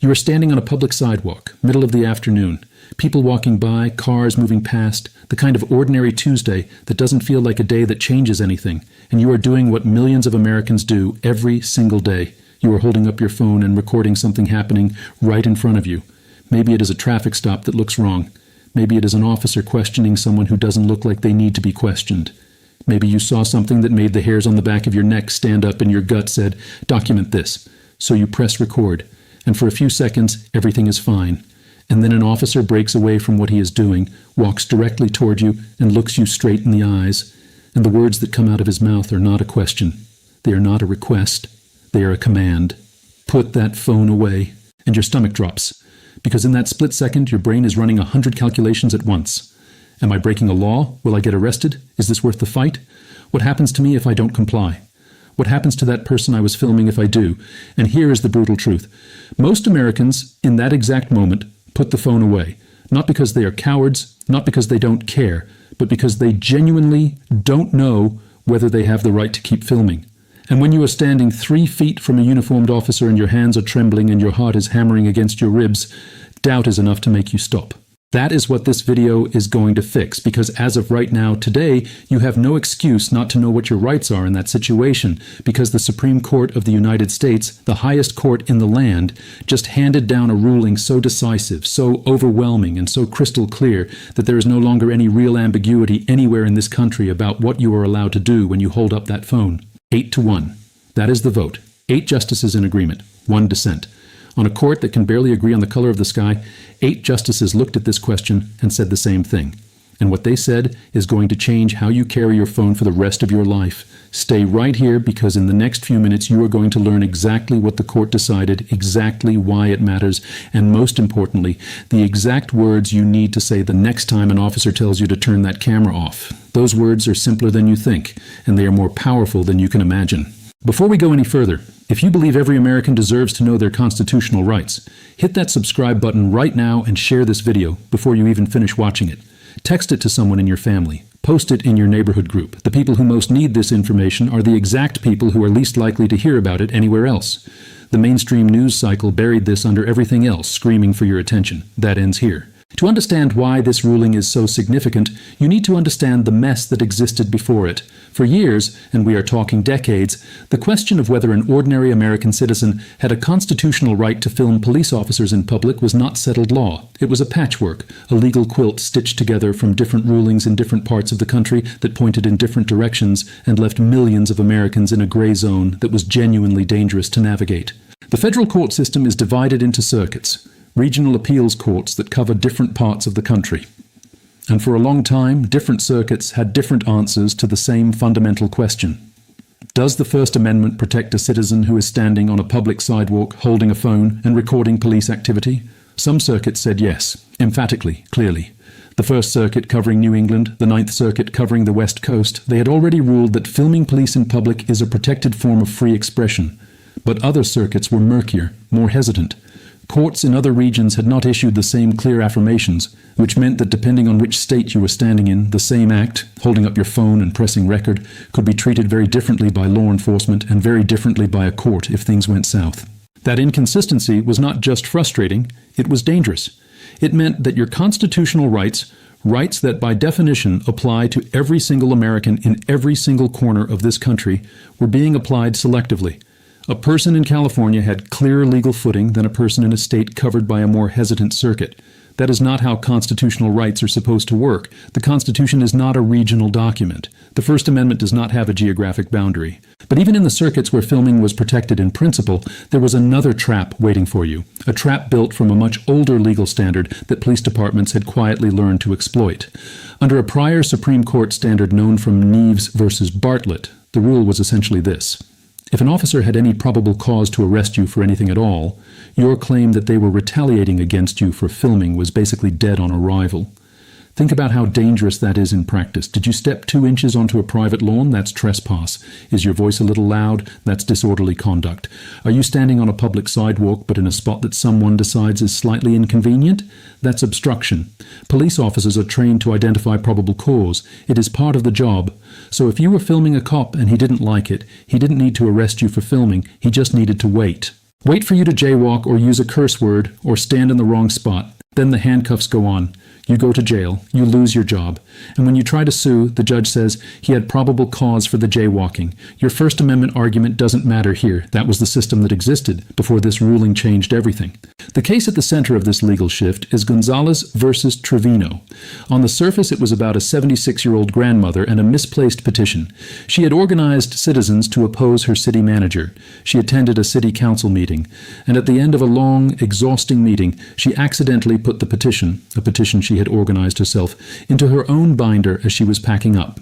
You are standing on a public sidewalk, middle of the afternoon. People walking by, cars moving past, the kind of ordinary Tuesday that doesn't feel like a day that changes anything, and you are doing what millions of Americans do every single day. You are holding up your phone and recording something happening right in front of you. Maybe it is a traffic stop that looks wrong. Maybe it is an officer questioning someone who doesn't look like they need to be questioned. Maybe you saw something that made the hairs on the back of your neck stand up and your gut said, "Document this." So you press record, and for a few seconds, everything is fine. And then an officer breaks away from what he is doing, walks directly toward you, and looks you straight in the eyes. And the words that come out of his mouth are not a question. They are not a request. They are a command. Put that phone away. And your stomach drops. Because in that split second, your brain is running 100 calculations at once. Am I breaking a law? Will I get arrested? Is this worth the fight? What happens to me if I don't comply? What happens to that person I was filming if I do? And here is the brutal truth. Most Americans, in that exact moment, put the phone away. Not because they are cowards, not because they don't care, but because they genuinely don't know whether they have the right to keep filming. And when you are standing 3 feet from a uniformed officer and your hands are trembling and your heart is hammering against your ribs, doubt is enough to make you stop. That is what this video is going to fix, because as of right now, today, you have no excuse not to know what your rights are in that situation, because the Supreme Court of the United States, the highest court in the land, just handed down a ruling so decisive, so overwhelming, and so crystal clear that there is no longer any real ambiguity anywhere in this country about what you are allowed to do when you hold up that phone. 8-1. That is the vote. 8 justices in agreement, 1 dissent. On a court that can barely agree on the color of the sky, 8 justices looked at this question and said the same thing. And what they said is going to change how you carry your phone for the rest of your life. Stay right here, because in the next few minutes you are going to learn exactly what the court decided, exactly why it matters, and most importantly, the exact words you need to say the next time an officer tells you to turn that camera off. Those words are simpler than you think, and they are more powerful than you can imagine. Before we go any further, if you believe every American deserves to know their constitutional rights, hit that subscribe button right now and share this video before you even finish watching it. Text it to someone in your family. Post it in your neighborhood group. The people who most need this information are the exact people who are least likely to hear about it anywhere else. The mainstream news cycle buried this under everything else, screaming for your attention. That ends here. To understand why this ruling is so significant, you need to understand the mess that existed before it. For years, and we are talking decades, the question of whether an ordinary American citizen had a constitutional right to film police officers in public was not settled law. It was a patchwork, a legal quilt stitched together from different rulings in different parts of the country that pointed in different directions and left millions of Americans in a gray zone that was genuinely dangerous to navigate. The federal court system is divided into circuits. Regional appeals courts that cover different parts of the country. And for a long time, different circuits had different answers to the same fundamental question. Does the First Amendment protect a citizen who is standing on a public sidewalk, holding a phone, and recording police activity? Some circuits said yes, emphatically, clearly. The First Circuit covering New England, the Ninth Circuit covering the West Coast, they had already ruled that filming police in public is a protected form of free expression. But other circuits were murkier, more hesitant. Courts in other regions had not issued the same clear affirmations, which meant that depending on which state you were standing in, the same act, holding up your phone and pressing record, could be treated very differently by law enforcement and very differently by a court if things went south. That inconsistency was not just frustrating, it was dangerous. It meant that your constitutional rights, rights that by definition apply to every single American in every single corner of this country, were being applied selectively. A person in California had clearer legal footing than a person in a state covered by a more hesitant circuit. That is not how constitutional rights are supposed to work. The Constitution is not a regional document. The First Amendment does not have a geographic boundary. But even in the circuits where filming was protected in principle, there was another trap waiting for you, a trap built from a much older legal standard that police departments had quietly learned to exploit. Under a prior Supreme Court standard known from Neves versus Bartlett, the rule was essentially this. If an officer had any probable cause to arrest you for anything at all, your claim that they were retaliating against you for filming was basically dead on arrival. Think about how dangerous that is in practice. Did you step 2 inches onto a private lawn? That's trespass. Is your voice a little loud? That's disorderly conduct. Are you standing on a public sidewalk but in a spot that someone decides is slightly inconvenient? That's obstruction. Police officers are trained to identify probable cause. It is part of the job. So if you were filming a cop and he didn't like it, he didn't need to arrest you for filming, he just needed to wait. Wait for you to jaywalk or use a curse word or stand in the wrong spot. Then the handcuffs go on. You go to jail. You lose your job. And when you try to sue, the judge says he had probable cause for the jaywalking. Your First Amendment argument doesn't matter here. That was the system that existed before this ruling changed everything. The case at the center of this legal shift is Gonzalez versus Trevino. On the surface, it was about a 76-year-old grandmother and a misplaced petition. She had organized citizens to oppose her city manager. She attended a city council meeting, and at the end of a long, exhausting meeting, she accidentally put the petition, a petition she had organized herself, into her own binder as she was packing up.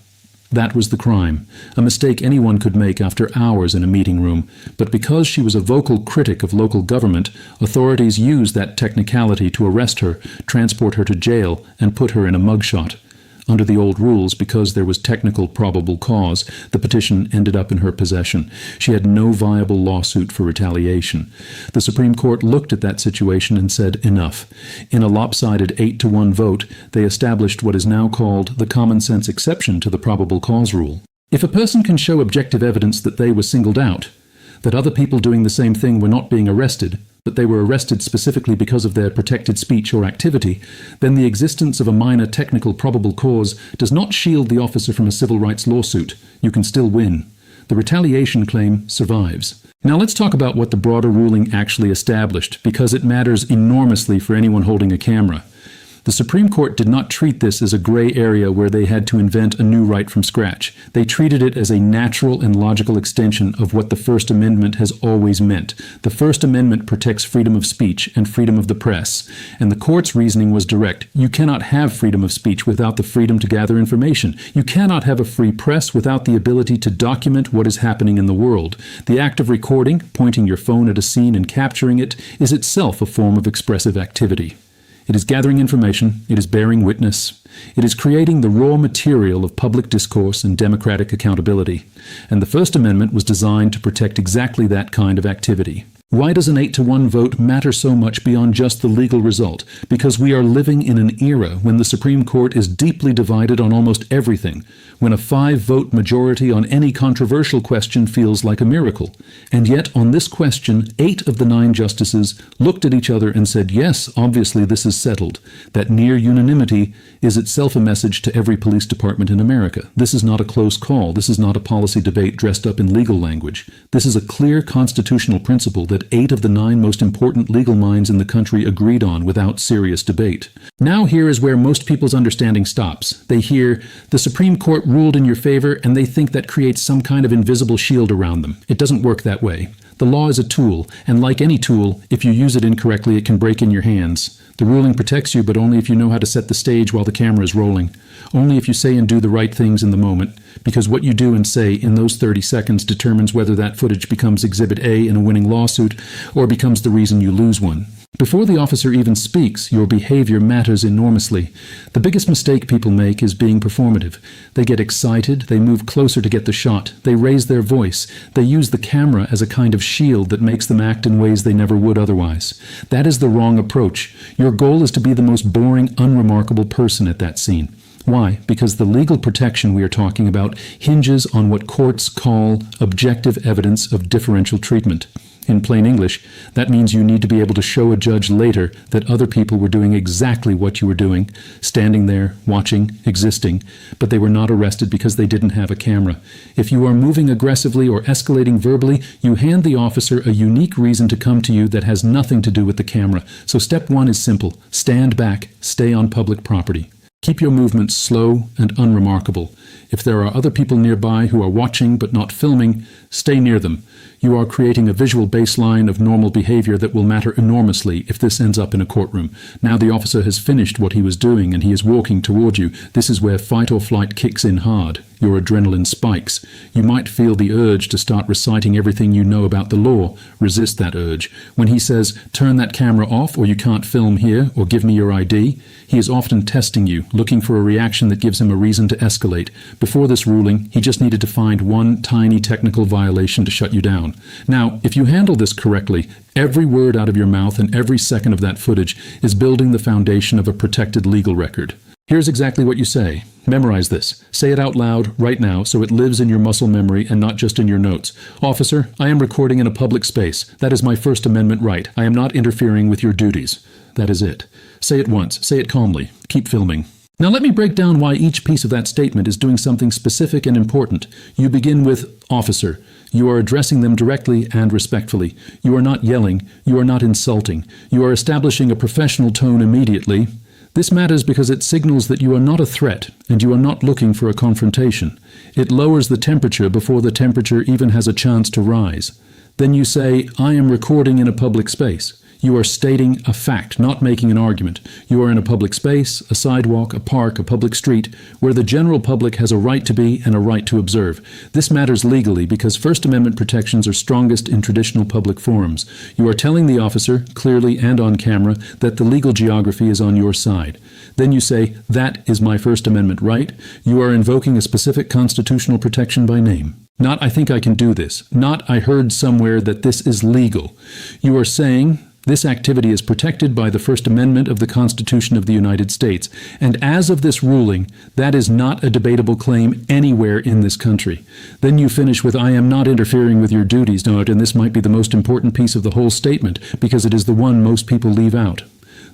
That was the crime, a mistake anyone could make after hours in a meeting room. But because she was a vocal critic of local government, authorities used that technicality to arrest her, transport her to jail, and put her in a mugshot. Under the old rules, because there was technical probable cause, the petition ended up in her possession. She had no viable lawsuit for retaliation. The Supreme Court looked at that situation and said, enough. In a lopsided 8-1 vote, they established what is now called the common sense exception to the probable cause rule. If a person can show objective evidence that they were singled out, that other people doing the same thing were not being arrested, that they were arrested specifically because of their protected speech or activity, then the existence of a minor technical probable cause does not shield the officer from a civil rights lawsuit. You can still win. The retaliation claim survives. Now let's talk about what the broader ruling actually established, because it matters enormously for anyone holding a camera. The Supreme Court did not treat this as a gray area where they had to invent a new right from scratch. They treated it as a natural and logical extension of what the First Amendment has always meant. The First Amendment protects freedom of speech and freedom of the press. And the court's reasoning was direct. You cannot have freedom of speech without the freedom to gather information. You cannot have a free press without the ability to document what is happening in the world. The act of recording, pointing your phone at a scene and capturing it, is itself a form of expressive activity. It is gathering information, it is bearing witness, it is creating the raw material of public discourse and democratic accountability. And the First Amendment was designed to protect exactly that kind of activity. Why does an 8-1 vote matter so much beyond just the legal result? Because we are living in an era when the Supreme Court is deeply divided on almost everything, when a 5-vote majority on any controversial question feels like a miracle. And yet, on this question, 8 of the 9 justices looked at each other and said, yes, obviously this is settled. That near unanimity is itself a message to every police department in America. This is not a close call. This is not a policy debate dressed up in legal language. This is a clear constitutional principle that 8 of the 9 most important legal minds in the country agreed on without serious debate. Now here is where most people's understanding stops. They hear, the Supreme Court ruled in your favor, and they think that creates some kind of invisible shield around them. It doesn't work that way. The law is a tool, and like any tool, if you use it incorrectly, it can break in your hands. The ruling protects you, but only if you know how to set the stage while the camera is rolling. Only if you say and do the right things in the moment, because what you do and say in those 30 seconds determines whether that footage becomes Exhibit A in a winning lawsuit or becomes the reason you lose one. Before the officer even speaks, your behavior matters enormously. The biggest mistake people make is being performative. They get excited, they move closer to get the shot, they raise their voice, they use the camera as a kind of shield that makes them act in ways they never would otherwise. That is the wrong approach. Your goal is to be the most boring, unremarkable person at that scene. Why? Because the legal protection we are talking about hinges on what courts call objective evidence of differential treatment. In plain English, that means you need to be able to show a judge later that other people were doing exactly what you were doing, standing there, watching, existing, but they were not arrested because they didn't have a camera. If you are moving aggressively or escalating verbally, you hand the officer a unique reason to come to you that has nothing to do with the camera. So step 1 is simple. Stand back. Stay on public property. Keep your movements slow and unremarkable. If there are other people nearby who are watching but not filming, stay near them. You are creating a visual baseline of normal behavior that will matter enormously if this ends up in a courtroom. Now the officer has finished what he was doing and he is walking toward you. This is where fight or flight kicks in hard. Your adrenaline spikes. You might feel the urge to start reciting everything you know about the law. Resist that urge. When he says, turn that camera off or you can't film here or give me your ID, he is often testing you, looking for a reaction that gives him a reason to escalate. Before this ruling, he just needed to find one tiny technical violation to shut you down. Now, if you handle this correctly, every word out of your mouth and every second of that footage is building the foundation of a protected legal record. Here's exactly what you say. Memorize this. Say it out loud right now so it lives in your muscle memory and not just in your notes. Officer, I am recording in a public space. That is my First Amendment right. I am not interfering with your duties. That is it. Say it once. Say it calmly. Keep filming. Now let me break down why each piece of that statement is doing something specific and important. You begin with officer. You are addressing them directly and respectfully. You are not yelling. You are not insulting. You are establishing a professional tone immediately. This matters because it signals that you are not a threat and you are not looking for a confrontation. It lowers the temperature before the temperature even has a chance to rise. Then you say, I am recording in a public space. You are stating a fact, not making an argument. You are in a public space, a sidewalk, a park, a public street, where the general public has a right to be and a right to observe. This matters legally because First Amendment protections are strongest in traditional public forums. You are telling the officer, clearly and on camera, that the legal geography is on your side. Then you say, that is my First Amendment right. You are invoking a specific constitutional protection by name. Not, I think I can do this. Not, I heard somewhere that this is legal. You are saying, this activity is protected by the First Amendment of the Constitution of the United States, and as of this ruling, that is not a debatable claim anywhere in this country. Then you finish with, I am not interfering with your duties, note, and this might be the most important piece of the whole statement, because it is the one most people leave out.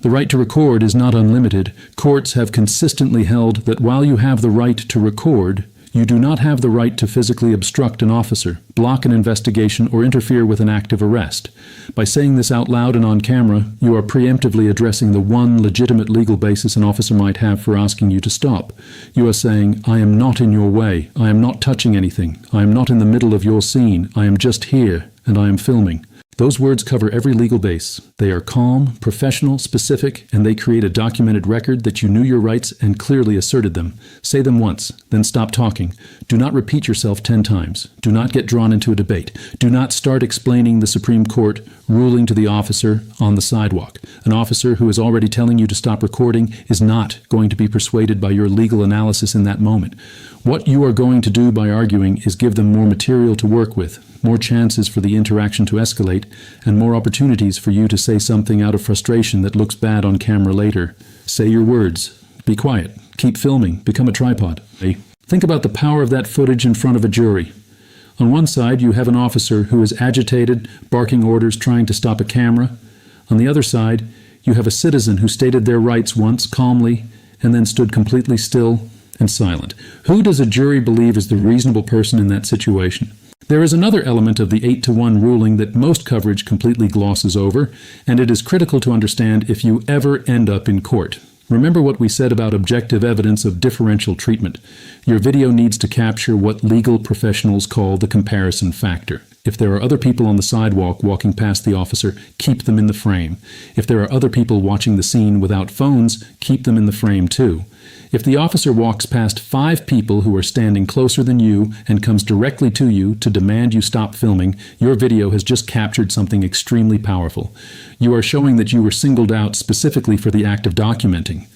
The right to record is not unlimited. Courts have consistently held that while you have the right to record, you do not have the right to physically obstruct an officer, block an investigation, or interfere with an active arrest. By saying this out loud and on camera, you are preemptively addressing the one legitimate legal basis an officer might have for asking you to stop. You are saying, I am not in your way. I am not touching anything. I am not in the middle of your scene. I am just here, and I am filming. Those words cover every legal base. They are calm, professional, specific, and they create a documented record that you knew your rights and clearly asserted them. Say them once, then stop talking. Do not repeat yourself 10 times. Do not get drawn into a debate. Do not start explaining the Supreme Court ruling to the officer on the sidewalk. An officer who is already telling you to stop recording is not going to be persuaded by your legal analysis in that moment. What you are going to do by arguing is give them more material to work with, more chances for the interaction to escalate, and more opportunities for you to say something out of frustration that looks bad on camera later. Say your words. Be quiet. Keep filming. Become a tripod. Think about the power of that footage in front of a jury. On one side, you have an officer who is agitated, barking orders, trying to stop a camera. On the other side, you have a citizen who stated their rights once calmly and then stood completely still and silent. Who does a jury believe is the reasonable person in that situation? There is another element of the 8-to-1 ruling that most coverage completely glosses over, and it is critical to understand if you ever end up in court. Remember what we said about objective evidence of differential treatment. Your video needs to capture what legal professionals call the comparison factor. If there are other people on the sidewalk walking past the officer, keep them in the frame. If there are other people watching the scene without phones, keep them in the frame too. If the officer walks past 5 people who are standing closer than you and comes directly to you to demand you stop filming, your video has just captured something extremely powerful. You are showing that you were singled out specifically for the act of documenting.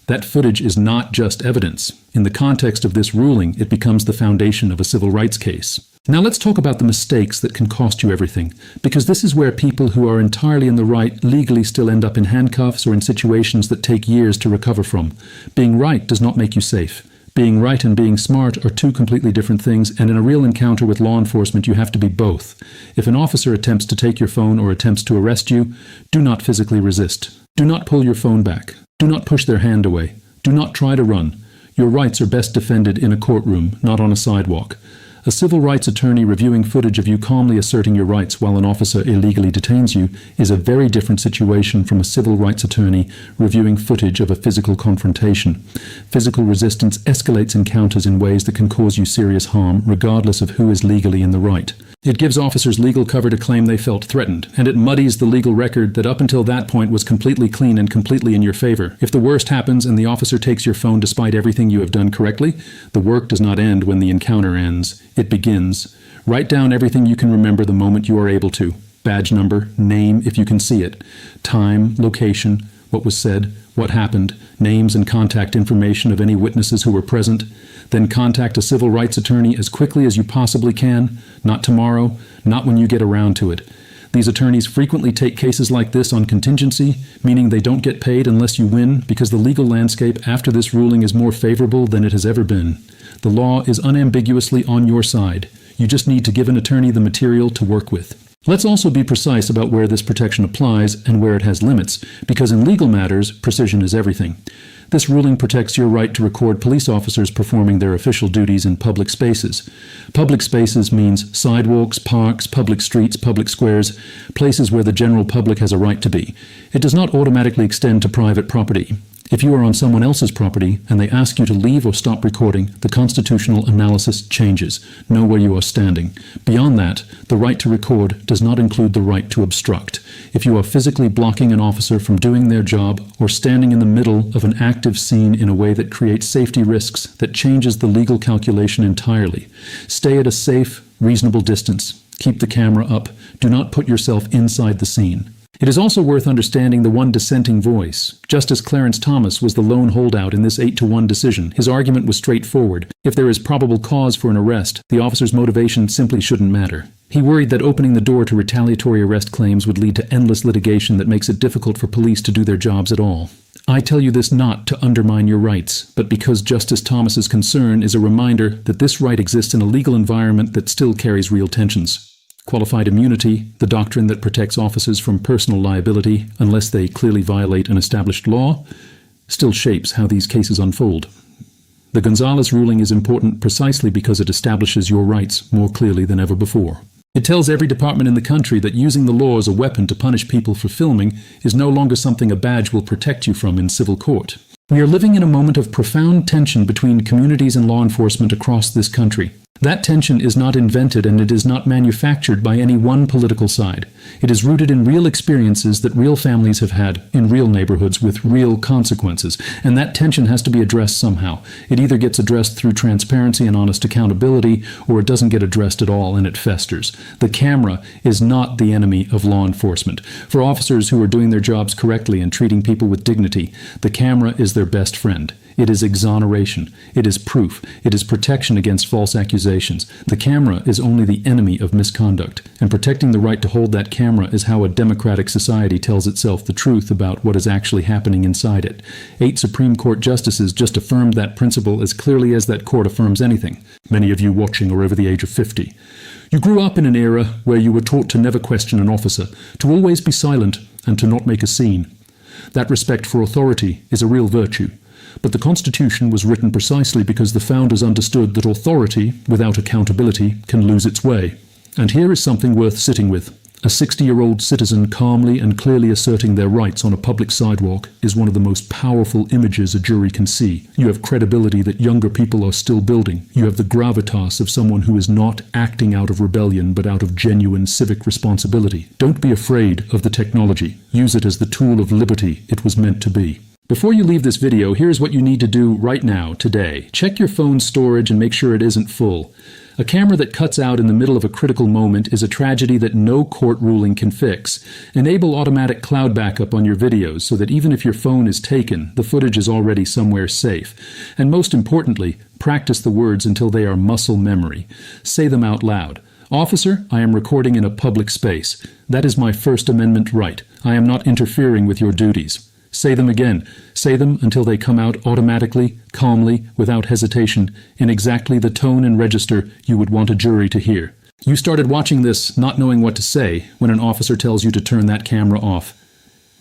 That footage is not just evidence. In the context of this ruling, it becomes the foundation of a civil rights case. Now let's talk about the mistakes that can cost you everything, because this is where people who are entirely in the right legally still end up in handcuffs or in situations that take years to recover from. Being right does not make you safe. Being right and being smart are two completely different things, and in a real encounter with law enforcement, you have to be both. If an officer attempts to take your phone or attempts to arrest you, do not physically resist. Do not pull your phone back. Do not push their hand away. Do not try to run. Your rights are best defended in a courtroom, not on a sidewalk. A civil rights attorney reviewing footage of you calmly asserting your rights while an officer illegally detains you is a very different situation from a civil rights attorney reviewing footage of a physical confrontation. Physical resistance escalates encounters in ways that can cause you serious harm, regardless of who is legally in the right. It gives officers legal cover to claim they felt threatened, and it muddies the legal record that up until that point was completely clean and completely in your favor. If the worst happens and the officer takes your phone despite everything you have done correctly, the work does not end when the encounter ends. It begins. Write down everything you can remember the moment you are able to. Badge number, name if you can see it, time, location, what was said, what happened, names and contact information of any witnesses who were present. Then contact a civil rights attorney as quickly as you possibly can, not tomorrow, not when you get around to it. These attorneys frequently take cases like this on contingency, meaning they don't get paid unless you win, because the legal landscape after this ruling is more favorable than it has ever been. The law is unambiguously on your side. You just need to give an attorney the material to work with. Let's also be precise about where this protection applies and where it has limits, because in legal matters, precision is everything. This ruling protects your right to record police officers performing their official duties in public spaces. Public spaces means sidewalks, parks, public streets, public squares, places where the general public has a right to be. It does not automatically extend to private property. If you are on someone else's property and they ask you to leave or stop recording, the constitutional analysis changes. Know where you are standing. Beyond that, the right to record does not include the right to obstruct. If you are physically blocking an officer from doing their job or standing in the middle of an active scene in a way that creates safety risks, that changes the legal calculation entirely. Stay at a safe, reasonable distance. Keep the camera up. Do not put yourself inside the scene. It is also worth understanding the one dissenting voice. Justice Clarence Thomas was the lone holdout in this 8-1 decision. His argument was straightforward. If there is probable cause for an arrest, the officer's motivation simply shouldn't matter. He worried that opening the door to retaliatory arrest claims would lead to endless litigation that makes it difficult for police to do their jobs at all. I tell you this not to undermine your rights, but because Justice Thomas's concern is a reminder that this right exists in a legal environment that still carries real tensions. Qualified immunity, the doctrine that protects officers from personal liability unless they clearly violate an established law, still shapes how these cases unfold. The Gonzalez ruling is important precisely because it establishes your rights more clearly than ever before. It tells every department in the country that using the law as a weapon to punish people for filming is no longer something a badge will protect you from in civil court. We are living in a moment of profound tension between communities and law enforcement across this country. That tension is not invented and it is not manufactured by any one political side. It is rooted in real experiences that real families have had in real neighborhoods with real consequences, and that tension has to be addressed somehow. It either gets addressed through transparency and honest accountability, or it doesn't get addressed at all and it festers. The camera is not the enemy of law enforcement. For officers who are doing their jobs correctly and treating people with dignity, the camera is their best friend. It is exoneration. It is proof. It is protection against false accusations. The camera is only the enemy of misconduct, and protecting the right to hold that camera is how a democratic society tells itself the truth about what is actually happening inside it. 8 Supreme Court justices just affirmed that principle as clearly as that court affirms anything. Many of you watching are over the age of 50. You grew up in an era where you were taught to never question an officer, to always be silent, and to not make a scene. That respect for authority is a real virtue. But the Constitution was written precisely because the founders understood that authority, without accountability, can lose its way. And here is something worth sitting with. A 60-year-old citizen calmly and clearly asserting their rights on a public sidewalk is one of the most powerful images a jury can see. You have credibility that younger people are still building. You have the gravitas of someone who is not acting out of rebellion but out of genuine civic responsibility. Don't be afraid of the technology. Use it as the tool of liberty it was meant to be. Before you leave this video, here's what you need to do right now, today. Check your phone's storage and make sure it isn't full. A camera that cuts out in the middle of a critical moment is a tragedy that no court ruling can fix. Enable automatic cloud backup on your videos so that even if your phone is taken, the footage is already somewhere safe. And most importantly, practice the words until they are muscle memory. Say them out loud. Officer, I am recording in a public space. That is my First Amendment right. I am not interfering with your duties. Say them again. Say them until they come out automatically, calmly, without hesitation, in exactly the tone and register you would want a jury to hear. You started watching this not knowing what to say when an officer tells you to turn that camera off.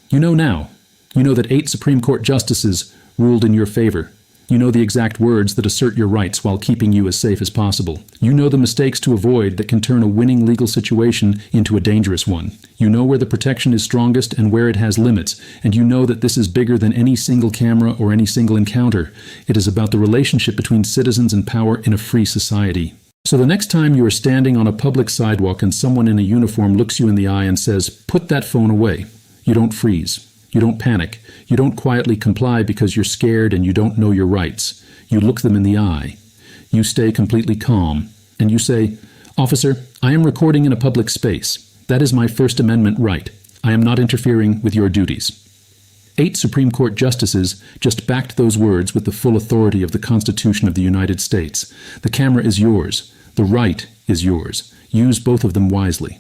You know now. You know that 8 Supreme Court justices ruled in your favor. You know the exact words that assert your rights while keeping you as safe as possible. You know the mistakes to avoid that can turn a winning legal situation into a dangerous one. You know where the protection is strongest and where it has limits, and you know that this is bigger than any single camera or any single encounter. It is about the relationship between citizens and power in a free society. So the next time you are standing on a public sidewalk and someone in a uniform looks you in the eye and says, "Put that phone away," you don't freeze. You don't panic. You don't quietly comply because you're scared and you don't know your rights. You look them in the eye. You stay completely calm. And you say, "Officer, I am recording in a public space. That is my First Amendment right. I am not interfering with your duties." 8 Supreme Court justices just backed those words with the full authority of the Constitution of the United States. The camera is yours. The right is yours. Use both of them wisely.